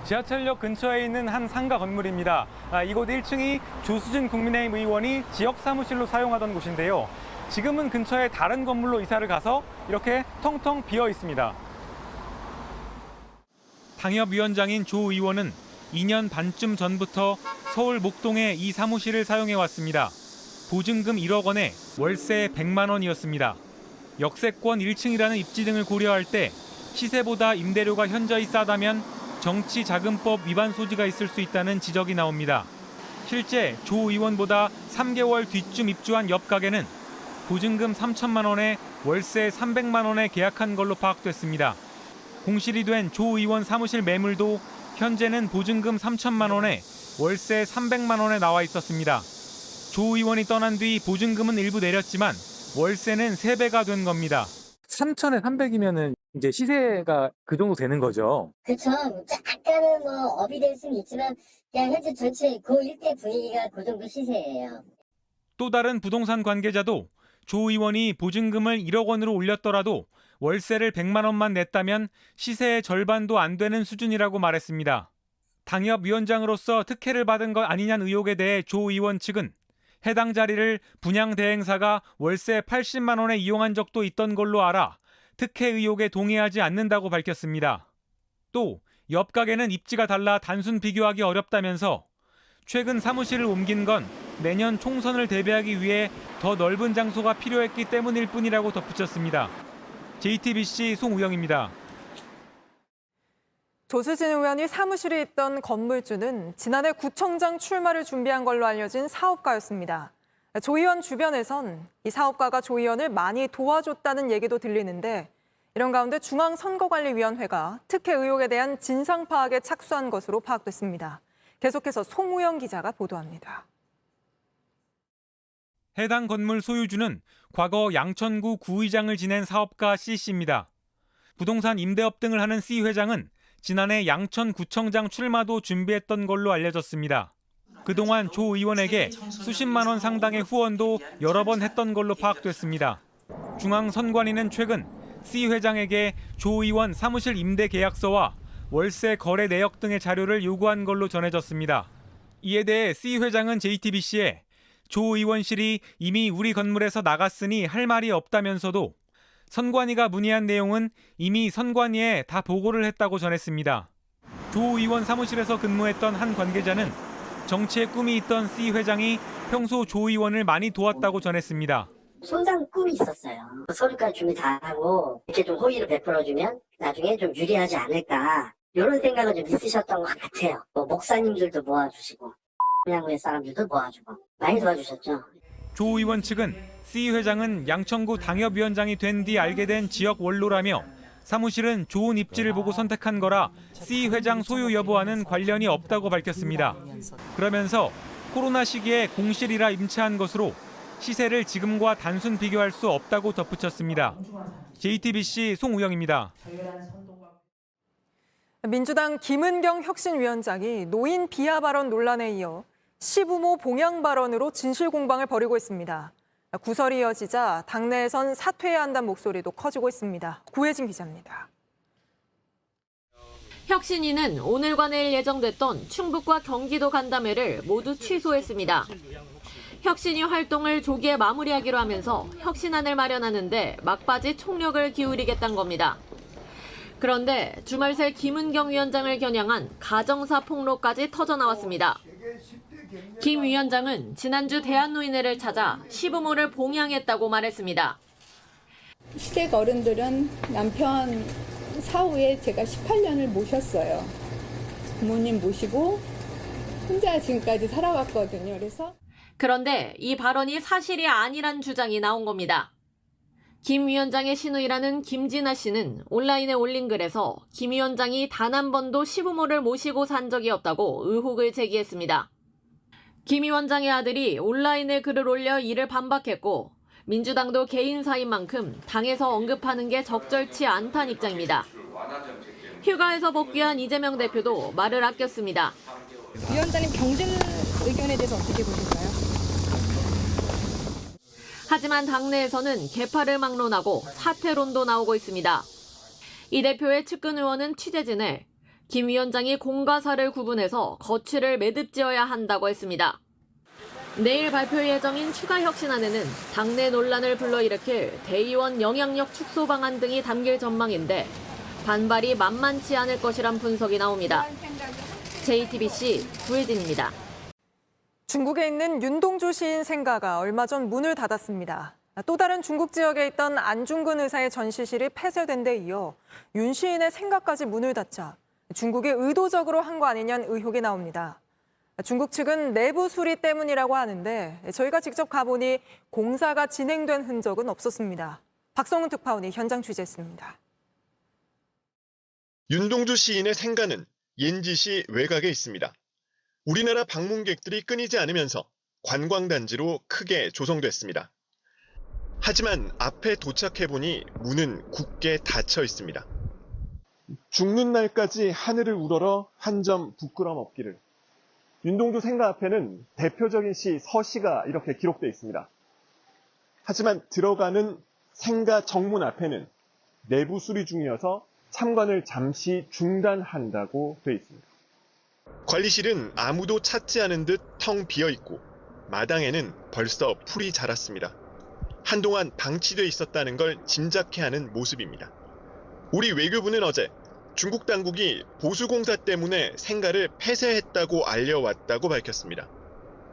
Speaker 26: 지하철역 근처에 있는 한 상가 건물입니다. 이곳 1층이 조수진 국민의힘 의원이 지역 사무실로 사용하던 곳인데요. 지금은 근처의 다른 건물로 이사를 가서 이렇게 텅텅 비어 있습니다.
Speaker 11: 당협위원장인 조 의원은 2년 반쯤 전부터 서울 목동의 이 사무실을 사용해 왔습니다. 보증금 1억 원에 월세 100만 원이었습니다. 역세권 1층이라는 입지 등을 고려할 때 시세보다 임대료가 현저히 싸다면 정치자금법 위반 소지가 있을 수 있다는 지적이 나옵니다. 실제 조 의원보다 3개월 뒤쯤 입주한 옆 가게는 보증금 3천만 원에 월세 300만 원에 계약한 걸로 파악됐습니다. 공실이 된 조 의원 사무실 매물도 현재는 보증금 3천만 원에 월세 300만 원에 나와 있었습니다. 조 의원이 떠난 뒤 보증금은 일부 내렸지만 월세는 3배가 된 겁니다.
Speaker 26: 3천에 300이면은 이제 시세가 그 정도 되는 거죠.
Speaker 2: 그렇죠. 약간은 뭐 업이 될 수는 있지만 그냥 현재 전체 그 일대 분위기가 그 정도 시세예요.
Speaker 11: 또 다른 부동산 관계자도 조 의원이 보증금을 1억 원으로 올렸더라도 월세를 100만 원만 냈다면 시세의 절반도 안 되는 수준이라고 말했습니다. 당협위원장으로서 특혜를 받은 것 아니냐는 의혹에 대해 조 의원 측은 해당 자리를 분양 대행사가 월세 80만 원에 이용한 적도 있던 걸로 알아 특혜 의혹에 동의하지 않는다고 밝혔습니다. 또 옆 가게는 입지가 달라 단순 비교하기 어렵다면서 최근 사무실을 옮긴 건 내년 총선을 대비하기 위해 더 넓은 장소가 필요했기 때문일 뿐이라고 덧붙였습니다. JTBC 송우영입니다.
Speaker 1: 조수진 의원이 사무실에 있던 건물주는 지난해 구청장 출마를 준비한 걸로 알려진 사업가였습니다. 조 의원 주변에선 이 사업가가 조 의원을 많이 도와줬다는 얘기도 들리는데 이런 가운데 중앙선거관리위원회가 특혜 의혹에 대한 진상 파악에 착수한 것으로 파악됐습니다. 계속해서 송우영 기자가 보도합니다.
Speaker 11: 해당 건물 소유주는 과거 양천구 구의장을 지낸 사업가 C씨입니다. 부동산 임대업 등을 하는 C 회장은 지난해 양천구청장 출마도 준비했던 걸로 알려졌습니다. 그동안 조 의원에게 수십만 원 상당의 후원도 여러 번 했던 걸로 파악됐습니다. 중앙선관위는 최근 C 회장에게 조 의원 사무실 임대 계약서와 월세 거래 내역 등의 자료를 요구한 걸로 전해졌습니다. 이에 대해 C 회장은 JTBC에 조 의원실이 이미 우리 건물에서 나갔으니 할 말이 없다면서도 선관위가 문의한 내용은 이미 선관위에 다 보고를 했다고 전했습니다. 조 의원 사무실에서 근무했던 한 관계자는 정치에 꿈이 있던 C 회장이 평소 조 의원을 많이 도왔다고 전했습니다.
Speaker 2: 손상 꿈이 있었어요. 서류까지 준비 다 하고 이렇게 좀 호의를 베풀어주면 나중에 좀 유리하지 않을까 이런 생각을 좀 있으셨던 것 같아요. 뭐 목사님들도 모아주시고 양구의 사람들도 모아주고 많이 도와주셨죠.
Speaker 11: 조 의원 측은 C 회장은 양천구 당협위원장이 된 뒤 알게 된 지역 원로라며 사무실은 좋은 입지를 보고 선택한 거라 C 회장 소유 여부와는 관련이 없다고 밝혔습니다. 그러면서 코로나 시기에 공실이라 임차한 것으로 시세를 지금과 단순 비교할 수 없다고 덧붙였습니다. JTBC 송우영입니다.
Speaker 1: 민주당 김은경 혁신위원장이 노인 비하 발언 논란에 이어 시부모 봉양 발언으로 진실 공방을 벌이고 있습니다. 구설이 이어지자 당내에선 사퇴해야 한다는 목소리도 커지고 있습니다. 구혜진 기자입니다.
Speaker 5: 혁신위는 오늘과 내일 예정됐던 충북과 경기도 간담회를 모두 취소했습니다. 혁신위 활동을 조기에 마무리하기로 하면서 혁신안을 마련하는 데 막바지 총력을 기울이겠다는 겁니다. 그런데 주말 새 김은경 위원장을 겨냥한 가정사 폭로까지 터져나왔습니다. 김 위원장은 지난주 대한노인회를 찾아 시부모를 봉양했다고 말했습니다.
Speaker 7: 시댁 어른들은 남편 사후에 제가 18년을 모셨어요. 부모님 모시고 혼자 지금까지 살아왔거든요.
Speaker 5: 그런데 이 발언이 사실이 아니란 주장이 나온 겁니다. 김 위원장의 시누이라는 김진아 씨는 온라인에 올린 글에서 김 위원장이 단 한 번도 시부모를 모시고 산 적이 없다고 의혹을 제기했습니다. 김 위원장의 아들이 온라인에 글을 올려 이를 반박했고 민주당도 개인사인 만큼 당에서 언급하는 게 적절치 않다는 입장입니다. 휴가에서 복귀한 이재명 대표도 말을 아꼈습니다.
Speaker 7: 위원장님 경쟁 의견에 대해서 어떻게 보실까요?
Speaker 5: 하지만 당내에서는 개파를 막론하고 사퇴론도 나오고 있습니다. 이 대표의 측근 의원은 취재진에 김 위원장이 공과 사를 구분해서 거취를 매듭지어야 한다고 했습니다. 내일 발표 예정인 추가 혁신안에는 당내 논란을 불러일으킬 대의원 영향력 축소 방안 등이 담길 전망인데 반발이 만만치 않을 것이란 분석이 나옵니다. JTBC 구혜진입니다.
Speaker 1: 중국에 있는 윤동주 시인 생가가 얼마 전 문을 닫았습니다. 또 다른 중국 지역에 있던 안중근 의사의 전시실이 폐쇄된 데 이어 윤 시인의 생가까지 문을 닫자 중국이 의도적으로 한 거 아니냐는 의혹이 나옵니다. 중국 측은 내부 수리 때문이라고 하는데 저희가 직접 가보니 공사가 진행된 흔적은 없었습니다. 박성훈 특파원이 현장 취재했습니다.
Speaker 4: 윤동주 시인의 생가는 옌지시 외곽에 있습니다. 우리나라 방문객들이 끊이지 않으면서 관광단지로 크게 조성됐습니다. 하지만 앞에 도착해보니 문은 굳게 닫혀 있습니다. 죽는 날까지 하늘을 우러러 한 점 부끄럼 없기를. 윤동주 생가 앞에는 대표적인 시 서시가 이렇게 기록되어 있습니다. 하지만 들어가는 생가 정문 앞에는 내부 수리 중이어서 참관을 잠시 중단한다고 되어 있습니다. 관리실은 아무도 찾지 않은 듯 텅 비어 있고 마당에는 벌써 풀이 자랐습니다. 한동안 방치돼 있었다는 걸 짐작케 하는 모습입니다. 우리 외교부는 어제 중국 당국이 보수공사 때문에 생가를 폐쇄했다고 알려왔다고 밝혔습니다.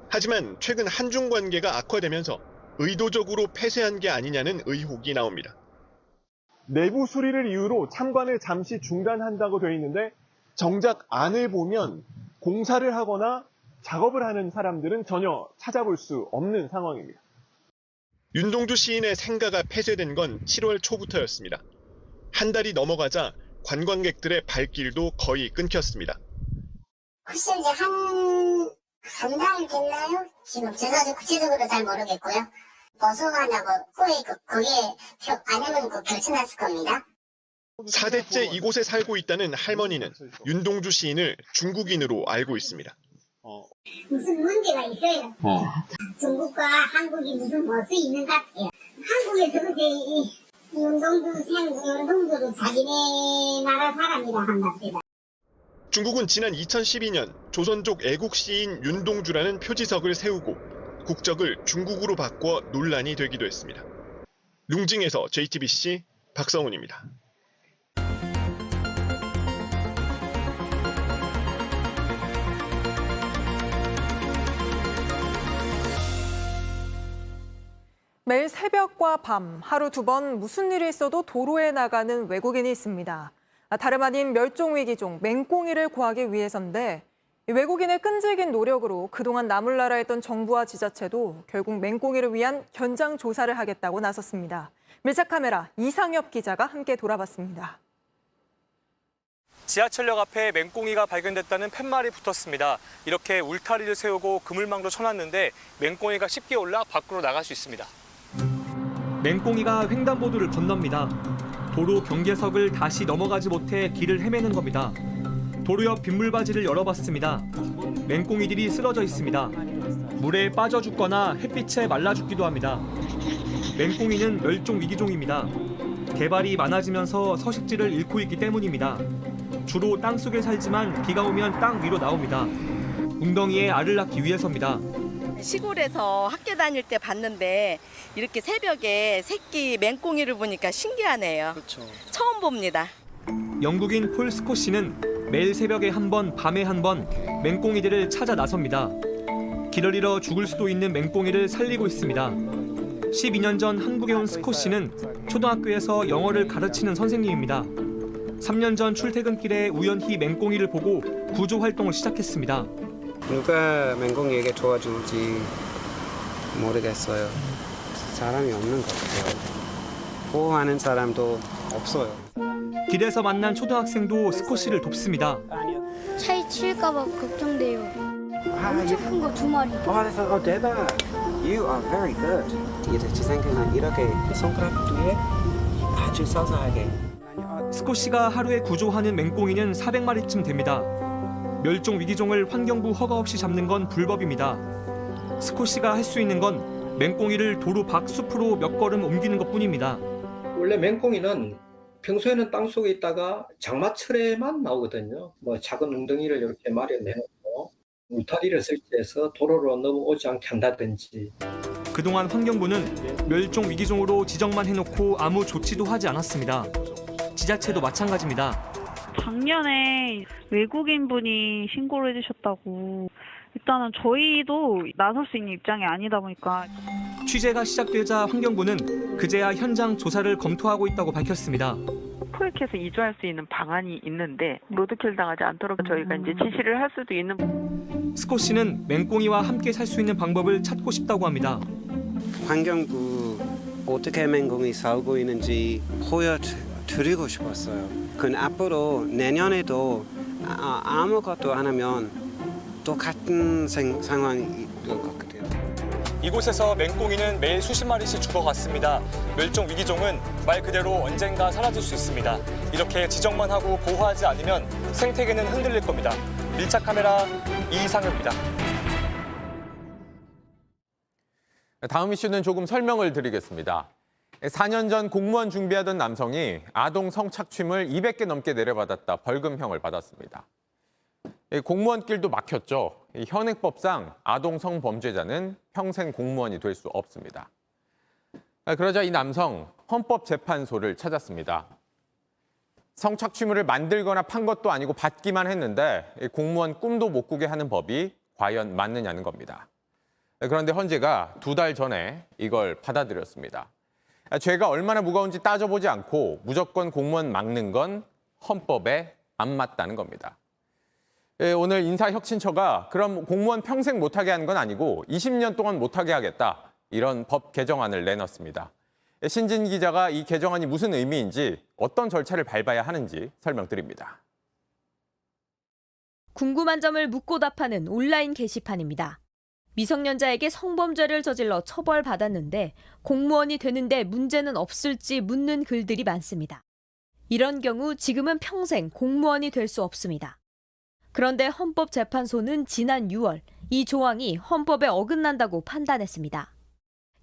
Speaker 4: 하지만 최근 한중 관계가 악화되면서 의도적으로 폐쇄한 게 아니냐는 의혹이 나옵니다. 내부 수리를 이유로 참관을 잠시 중단한다고 되어 있는데 정작 안을 보면 공사를 하거나 작업을 하는 사람들은 전혀 찾아볼 수 없는 상황입니다. 윤동주 시인의 생가가 폐쇄된 건 7월 초부터였습니다. 한 달이 넘어가자 관광객들의 발길도 거의 끊겼습니다.
Speaker 8: 글쎄 이제 한 달 됐나요? 지금 제가 구체적으로 잘 모르겠고요. 보수하냐고 후에 거기에 아니면 결정했을 겁니다.
Speaker 4: 4대째 이곳에 살고 있다는 할머니는 윤동주 시인을 중국인으로 알고 있습니다.
Speaker 8: 무슨 문제가 있어요. 중국과 한국이 무슨 멋이 있는 것 같아요. 한국에서 그제 윤동주도 자기네 나라 사람이라 한답니다.
Speaker 4: 중국은 지난 2012년 조선족 애국 시인 윤동주라는 표지석을 세우고 국적을 중국으로 바꿔 논란이 되기도 했습니다. 룽징에서 JTBC 박성훈입니다.
Speaker 1: 매일 새벽과 밤 하루 두 번 무슨 일이 있어도 도로에 나가는 외국인이 있습니다. 다름 아닌 멸종위기종 맹꽁이를 구하기 위해서인데 외국인의 끈질긴 노력으로 그동안 나몰라라 했던 정부와 지자체도 결국 맹꽁이를 위한 현장 조사를 하겠다고 나섰습니다. 밀착카메라 이상엽 기자가 함께 돌아봤습니다.
Speaker 9: 지하철역 앞에 맹꽁이가 발견됐다는 팻말이 붙었습니다. 이렇게 울타리를 세우고 그물망도 쳐놨는데 맹꽁이가 쉽게 올라 밖으로 나갈 수 있습니다.
Speaker 10: 맹꽁이가 횡단보도를 건넙니다. 도로 경계석을 다시 넘어가지 못해 길을 헤매는 겁니다. 도로 옆 빗물바지를 열어봤습니다. 맹꽁이들이 쓰러져 있습니다. 물에 빠져 죽거나 햇빛에 말라 죽기도 합니다. 맹꽁이는 멸종 위기종입니다. 개발이 많아지면서 서식지를 잃고 있기 때문입니다. 주로 땅속에 살지만 비가 오면 땅 위로 나옵니다. 웅덩이에 알을 낳기 위해서입니다.
Speaker 12: 시골에서 학교 다닐 때 봤는데 이렇게 새벽에 새끼 맹꽁이를 보니까 신기하네요. 그렇죠. 처음 봅니다.
Speaker 10: 영국인 폴 스콧씨는 매일 새벽에 한 번, 밤에 한 번 맹꽁이들을 찾아 나섭니다. 길을 잃어 죽을 수도 있는 맹꽁이를 살리고 있습니다. 12년 전 한국에 온 스콧씨는 초등학교에서 영어를 가르치는 선생님입니다. 3년 전 출퇴근길에 우연히 맹꽁이를 보고 구조 활동을 시작했습니다.
Speaker 13: 누가 맹꽁이에게 도와줄지 모르겠어요. 사람이 없는 것 같아요. 보호하는 사람도 없어요.
Speaker 10: 길에서 만난 초등학생도 스콧씨를 돕습니다.
Speaker 20: 차에 치일까봐 걱정돼요. 엄청 큰 거 2마리.
Speaker 13: 대박! You are very good. 제 생각에는 이렇게 손가락 뒤에 아주 서서하게.
Speaker 10: 스콧씨가 하루에 구조하는 맹꽁이는 400마리쯤 됩니다. 멸종 위기종을 환경부 허가 없이 잡는 건 불법입니다. 스콧씨가 할 수 있는 건 맹꽁이를 도로 밖 숲으로 몇 걸음 옮기는 것뿐입니다.
Speaker 27: 원래 맹꽁이는 평소에는 땅속에 있다가 장마철에만 나오거든요. 뭐 작은 웅덩이를 이렇게 마련해놓고 울타리를 설치해서 도로로 넘어오지 않게 한다든지.
Speaker 10: 그동안 환경부는 멸종 위기종으로 지정만 해놓고 아무 조치도 하지 않았습니다. 지자체도 마찬가지입니다.
Speaker 3: 작년에 외국인분이 신고를 해주셨다고. 일단은 저희도 나설 수 있는 입장이 아니다 보니까.
Speaker 10: 취재가 시작되자 환경부는 그제야 현장 조사를 검토하고 있다고 밝혔습니다.
Speaker 3: 포획해서 이주할 수 있는 방안이 있는데 로드킬 당하지 않도록 저희가 이제 지시를 할 수도 있는.
Speaker 10: 스콧 씨는 맹꽁이와 함께 살 수 있는 방법을 찾고 싶다고 합니다.
Speaker 13: 환경부 어떻게 맹꽁이 살고 있는지 보여드리고 싶었어요. 그 앞으로 내년에도 아무것도 안 하면 똑같은 상황이 될 것 같아요.
Speaker 9: 이곳에서 맹꽁이는 매일 수십 마리씩 죽어갔습니다. 멸종 위기종은 말 그대로 언젠가 사라질 수 있습니다. 이렇게 지정만 하고 보호하지 않으면 생태계는 흔들릴 겁니다. 밀착 카메라 이상엽입니다.
Speaker 15: 다음 이슈는 조금 설명을 드리겠습니다. 4년 전 공무원 준비하던 남성이 아동 성착취물 200개 넘게 내려받았다 벌금형을 받았습니다. 공무원길도 막혔죠. 현행법상 아동 성범죄자는 평생 공무원이 될 수 없습니다. 그러자 이 남성 헌법재판소를 찾았습니다. 성착취물을 만들거나 판 것도 아니고 받기만 했는데 공무원 꿈도 못 꾸게 하는 법이 과연 맞느냐는 겁니다. 그런데 헌재가 2달 전에 이걸 받아들였습니다. 죄가 얼마나 무거운지 따져보지 않고 무조건 공무원 막는 건 헌법에 안 맞다는 겁니다. 오늘 인사혁신처가 그럼 공무원 평생 못하게 하는 건 아니고 20년 동안 못하게 하겠다. 이런 법 개정안을 내놨습니다. 신진 기자가 이 개정안이 무슨 의미인지 어떤 절차를 밟아야 하는지 설명드립니다.
Speaker 6: 궁금한 점을 묻고 답하는 온라인 게시판입니다. 미성년자에게 성범죄를 저질러 처벌받았는데 공무원이 되는데 문제는 없을지 묻는 글들이 많습니다. 이런 경우 지금은 평생 공무원이 될 수 없습니다. 그런데 헌법재판소는 지난 6월 이 조항이 헌법에 어긋난다고 판단했습니다.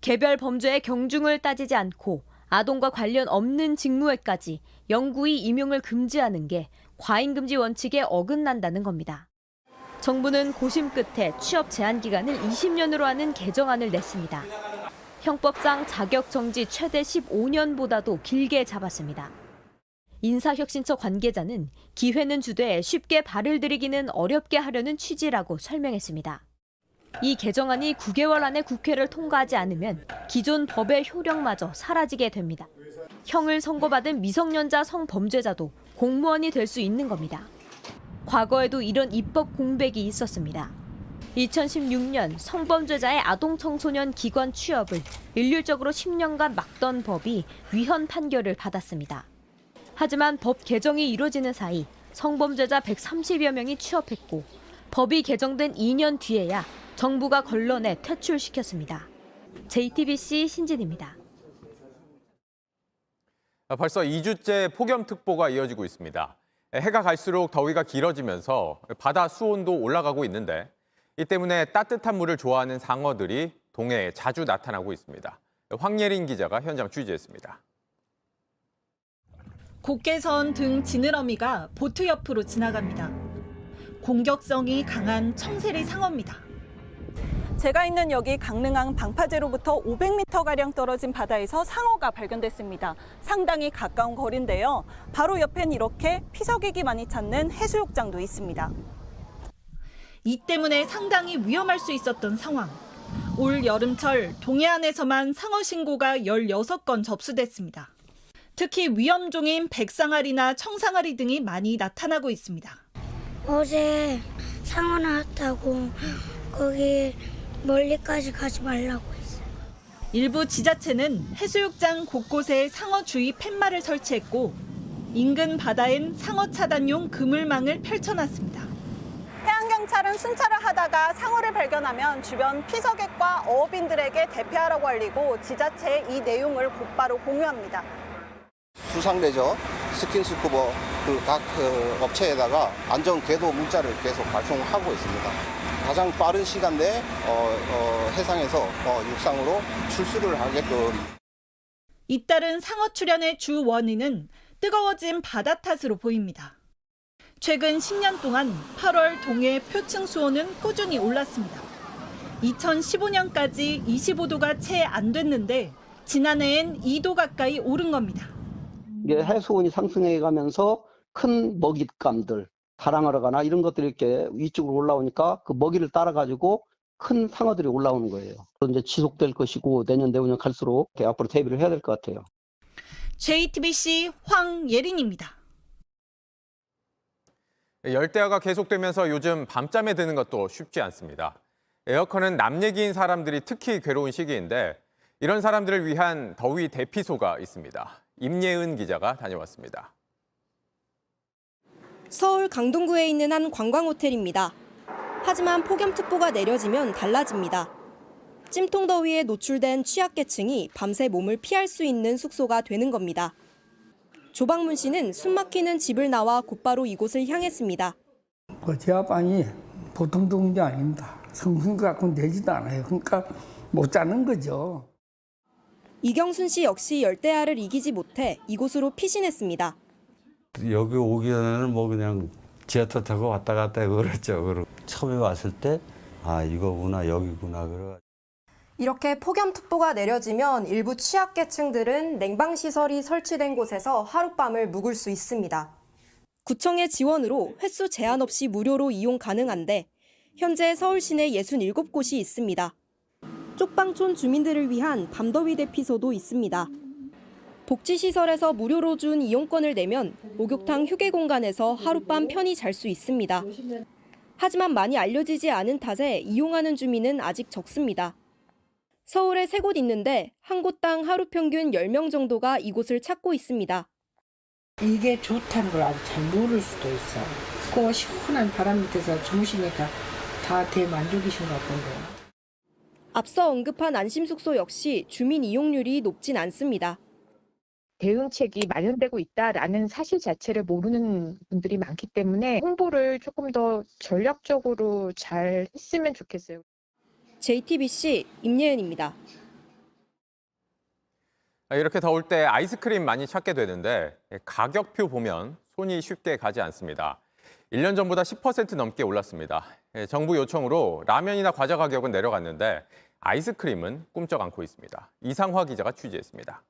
Speaker 6: 개별 범죄의 경중을 따지지 않고 아동과 관련 없는 직무에까지 영구히 임용을 금지하는 게 과잉금지 원칙에 어긋난다는 겁니다. 정부는 고심 끝에 취업 제한 기간을 20년으로 하는 개정안을 냈습니다. 형법상 자격 정지 최대 15년보다도 길게 잡았습니다. 인사혁신처 관계자는 기회는 주되 쉽게 발을 들이기는 어렵게 하려는 취지라고 설명했습니다. 이 개정안이 9개월 안에 국회를 통과하지 않으면 기존 법의 효력마저 사라지게 됩니다. 형을 선고받은 미성년자 성범죄자도 공무원이 될 수 있는 겁니다. 과거에도 이런 입법 공백이 있었습니다. 2016년 성범죄자의 아동 청소년 기관 취업을 일률적으로 10년간 막던 법이 위헌 판결을 받았습니다. 하지만 법 개정이 이루어지는 사이 성범죄자 130여 명이 취업했고 법이 개정된 2년 뒤에야 정부가 걸러내 퇴출시켰습니다. JTBC 신진입니다.
Speaker 15: 벌써 2주째 폭염특보가 이어지고 있습니다. 해가 갈수록 더위가 길어지면서 바다 수온도 올라가고 있는데 이 때문에 따뜻한 물을 좋아하는 상어들이 동해에 자주 나타나고 있습니다. 황예린 기자가 현장 취재했습니다.
Speaker 14: 곧게 선 등 지느러미가 보트 옆으로 지나갑니다. 공격성이 강한 청새리 상어입니다.
Speaker 16: 제가 있는 여기 강릉항 방파제로부터 500m가량 떨어진 바다에서 상어가 발견됐습니다. 상당히 가까운 거리인데요. 바로 옆엔 이렇게 피서객이 많이 찾는 해수욕장도 있습니다.
Speaker 14: 이 때문에 상당히 위험할 수 있었던 상황. 올 여름철 동해안에서만 상어 신고가 16건 접수됐습니다. 특히 위험종인 백상아리나 청상아리 등이 많이 나타나고 있습니다.
Speaker 17: 어제 상어 나왔다고 거기 멀리까지 가지 말라고 했어요.
Speaker 14: 일부 지자체는 해수욕장 곳곳에 상어 주의 팻말을 설치했고 인근 바다엔 상어 차단용 그물망을 펼쳐놨습니다.
Speaker 16: 해양경찰은 순찰을 하다가 상어를 발견하면 주변 피서객과 어업인들에게 대피하라고 알리고 지자체에 이 내용을 곧바로 공유합니다.
Speaker 19: 수상레저, 스킨스쿠버 각 업체에다가 안전 궤도 문자를 계속 발송하고 있습니다. 가장 빠른 시간 내에 해상에서 육상으로 출수를 하게끔.
Speaker 14: 잇따른 상어 출현의 주 원인은 뜨거워진 바다 탓으로 보입니다. 최근 10년 동안 8월 동해 표층 수온은 꾸준히 올랐습니다. 2015년까지 25도가 채 안 됐는데 지난해엔 2도 가까이 오른 겁니다.
Speaker 18: 이게 해수온이 상승해 가면서 큰 먹잇감들, 다랑어라거나 이런 것들이 이렇게 위쪽으로 올라오니까 그 먹이를 따라 가지고 큰 상어들이 올라오는 거예요. 그건 이제 지속될 것이고 내년 내후년 갈수록 앞으로 대비를 해야 될 것 같아요.
Speaker 14: JTBC 황예린입니다.
Speaker 15: 열대야가 계속되면서 요즘 밤잠에 드는 것도 쉽지 않습니다. 에어컨은 남 얘기인 사람들이 특히 괴로운 시기인데 이런 사람들을 위한 더위 대피소가 있습니다. 임예은 기자가 다녀왔습니다.
Speaker 21: 서울 강동구에 있는 한 관광호텔입니다. 하지만 폭염특보가 내려지면 달라집니다. 찜통더위에 노출된 취약계층이 밤새 몸을 피할 수 있는 숙소가 되는 겁니다. 조박문 씨는 숨막히는 집을 나와 곧바로 이곳을 향했습니다.
Speaker 22: 지하방이 보통 좋은 게 아닙니다. 성분 갖고 내지도 않아요. 그러니까 못 자는 거죠.
Speaker 21: 이경순 씨 역시 열대야를 이기지 못해 이곳으로 피신했습니다.
Speaker 23: 여기 오기 전에는 뭐 그냥 지하철 타고 왔다 갔다 그랬죠. 처음에 왔을 때 아 이거구나 여기구나 그래.
Speaker 21: 이렇게 폭염특보가 내려지면 일부 취약계층들은 냉방시설이 설치된 곳에서 하룻밤을 묵을 수 있습니다. 구청의 지원으로 횟수 제한 없이 무료로 이용 가능한데 현재 서울 시내 67곳이 있습니다. 쪽방촌 주민들을 위한 밤더위 대피소도 있습니다. 복지시설에서 무료로 준 이용권을 내면 목욕탕 휴게 공간에서 하룻밤 편히 잘 수 있습니다. 하지만 많이 알려지지 않은 탓에 이용하는 주민은 아직 적습니다. 서울에 3곳 있는데 한 곳당 하루 평균 10명 정도가 이곳을 찾고 있습니다.
Speaker 24: 이게 좋다는 걸 아직 잘 모를 수도 있어. 그 시원한 바람 밑에서 주무시니까 다 대만족이신 것 같던데요.
Speaker 21: 앞서 언급한 안심숙소 역시 주민 이용률이 높진 않습니다.
Speaker 25: 대응책이 마련되고 있다라는 사실 자체를 모르는 분들이 많기 때문에 홍보를 조금 더 전략적으로 잘 했으면 좋겠어요.
Speaker 21: JTBC 임예은입니다.
Speaker 15: 이렇게 더울 때 아이스크림 많이 찾게 되는데 가격표 보면 손이 쉽게 가지 않습니다. 1년 전보다 10% 넘게 올랐습니다. 정부 요청으로 라면이나 과자 가격은 내려갔는데 아이스크림은 꿈쩍 않고 있습니다. 이상화 기자가 취재했습니다.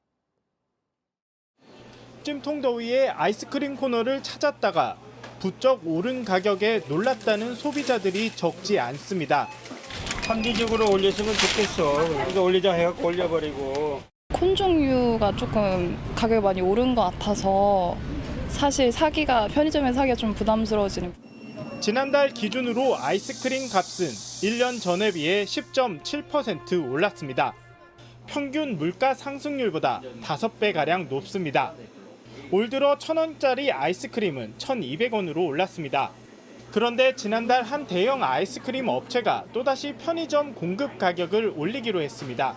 Speaker 26: 찜통더위에 아이스크림 코너를 찾았다가 부쩍 오른 가격에 놀랐다는 소비자들이 적지 않습니다.
Speaker 28: 합리적으로 올렸으면 좋겠어. 그래서 올리자 해갖고 올려버리고.
Speaker 29: 콘 종류가 조금 가격이 많이 오른 것 같아서 사실 편의점에 사기가 좀 부담스러워지는.
Speaker 26: 지난달 기준으로 아이스크림 값은 1년 전에 비해 10.7% 올랐습니다. 평균 물가 상승률보다 5배가량 높습니다. 올 들어 1,000원짜리 아이스크림은 1,200원으로 올랐습니다. 그런데 지난달 한 대형 아이스크림 업체가 또다시 편의점 공급 가격을 올리기로 했습니다.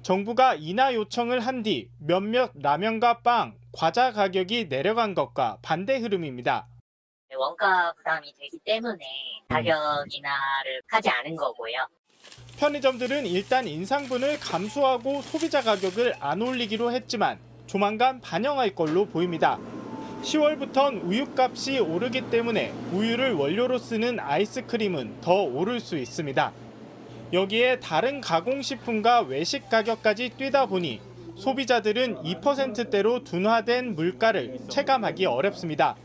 Speaker 26: 정부가 인하 요청을 한 뒤 몇몇 라면과 빵, 과자 가격이 내려간 것과 반대 흐름입니다.
Speaker 2: 원가 부담이 되기 때문에 가격 인하를 하지 않은 거고요.
Speaker 26: 편의점들은 일단 인상분을 감수하고 소비자 가격을 안 올리기로 했지만 조만간 반영할 걸로 보입니다. 10월부턴 우유값이 오르기 때문에 우유를 원료로 쓰는 아이스크림은 더 오를 수 있습니다. 여기에 다른 가공식품과 외식 가격까지 뛰다 보니 소비자들은 2%대로 둔화된 물가를 체감하기 어렵습니다.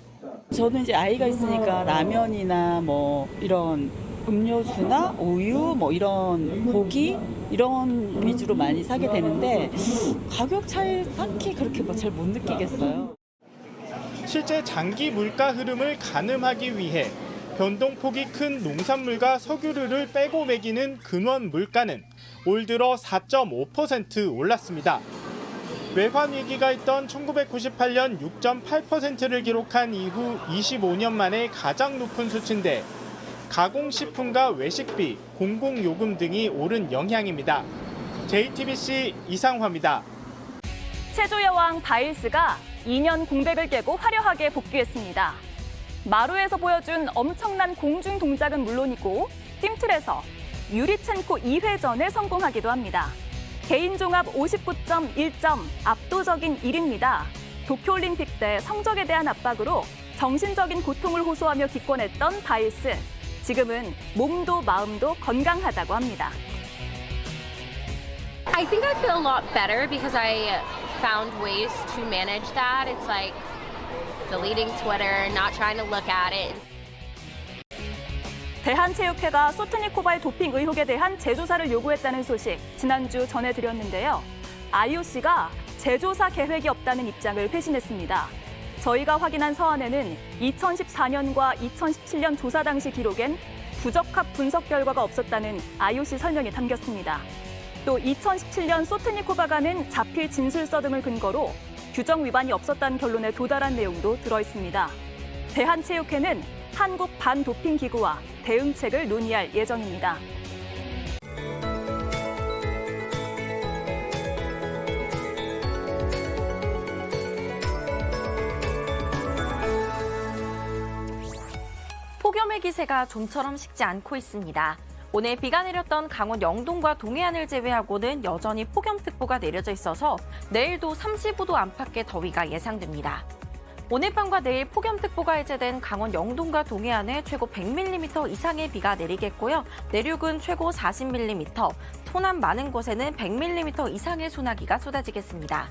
Speaker 30: 저는 이제 아이가 있으니까 라면이나 뭐 이런 음료수나 우유 뭐 이런 고기 이런 위주로 많이 사게 되는데 가격 차이 딱히 그렇게 잘 못 느끼겠어요.
Speaker 26: 실제 장기 물가 흐름을 가늠하기 위해 변동폭이 큰 농산물과 석유류를 빼고 매기는 근원 물가는 올 들어 4.5% 올랐습니다. 외환 위기가 있던 1998년 6.8%를 기록한 이후 25년 만에 가장 높은 수치인데 가공식품과 외식비, 공공요금 등이 오른 영향입니다. JTBC 이상화입니다.
Speaker 31: 체조 여왕 바일스가 2년 공백을 깨고 화려하게 복귀했습니다. 마루에서 보여준 엄청난 공중 동작은 물론이고 팀틀에서 유리첸코 2회전에 성공하기도 합니다. 개인 종합 59.1점 압도적인 1위입니다. 도쿄올림픽 때 성적에 대한 압박으로 정신적인 고통을 호소하며 기권했던 바이스. 지금은 몸도 마음도 건강하다고 합니다.
Speaker 1: I think I feel a lot better because I found ways to manage that. It's like deleting Twitter, not trying to look at it.
Speaker 31: 대한체육회가 소트니코바의 도핑 의혹에 대한 재조사를 요구했다는 소식 지난주 전해드렸는데요. IOC가 재조사 계획이 없다는 입장을 회신했습니다. 저희가 확인한 서한에는 2014년과 2017년 조사 당시 기록엔 부적합 분석 결과가 없었다는 IOC 설명이 담겼습니다. 또 2017년 소트니코바가는 자필 진술서 등을 근거로 규정 위반이 없었다는 결론에 도달한 내용도 들어있습니다. 대한체육회는 한국 반도핑기구와 대응책을 논의할 예정입니다.
Speaker 3: 폭염의 기세가 좀처럼 식지 않고 있습니다. 오늘 비가 내렸던 강원 영동과 동해안을 제외하고는 여전히 폭염특보가 내려져 있어서 내일도 35도 안팎의 더위가 예상됩니다. 오늘 밤과 내일 폭염특보가 해제된 강원 영동과 동해안에 최고 100mm 이상의 비가 내리겠고요. 내륙은 최고 40mm, 호남 많은 곳에는 100mm 이상의 소나기가 쏟아지겠습니다.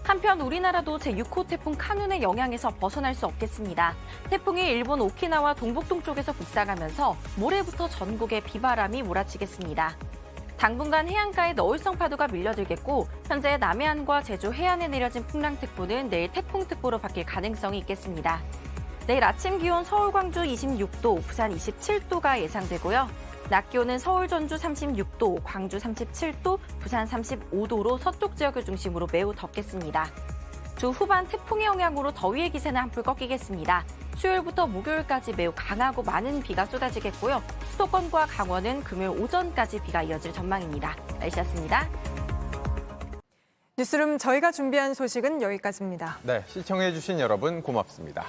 Speaker 3: 한편 우리나라도 제6호 태풍 카눈의 영향에서 벗어날 수 없겠습니다. 태풍이 일본 오키나와 동북동쪽에서 북상하면서 모레부터 전국에 비바람이 몰아치겠습니다. 당분간 해안가에 너울성 파도가 밀려들겠고 현재 남해안과 제주 해안에 내려진 풍랑특보는 내일 태풍특보로 바뀔 가능성이 있겠습니다. 내일 아침 기온 서울, 광주 26도, 부산 27도가 예상되고요. 낮 기온은 서울, 전주 36도, 광주 37도, 부산 35도로 서쪽 지역을 중심으로 매우 덥겠습니다. 주 후반 태풍의 영향으로 더위의 기세는 한풀 꺾이겠습니다. 수요일부터 목요일까지 매우 강하고 많은 비가 쏟아지겠고요. 수도권과 강원은 금요일 오전까지 비가 이어질 전망입니다. 날씨였습니다.
Speaker 4: 뉴스룸 저희가 준비한 소식은 여기까지입니다.
Speaker 15: 네, 시청해주신 여러분 고맙습니다.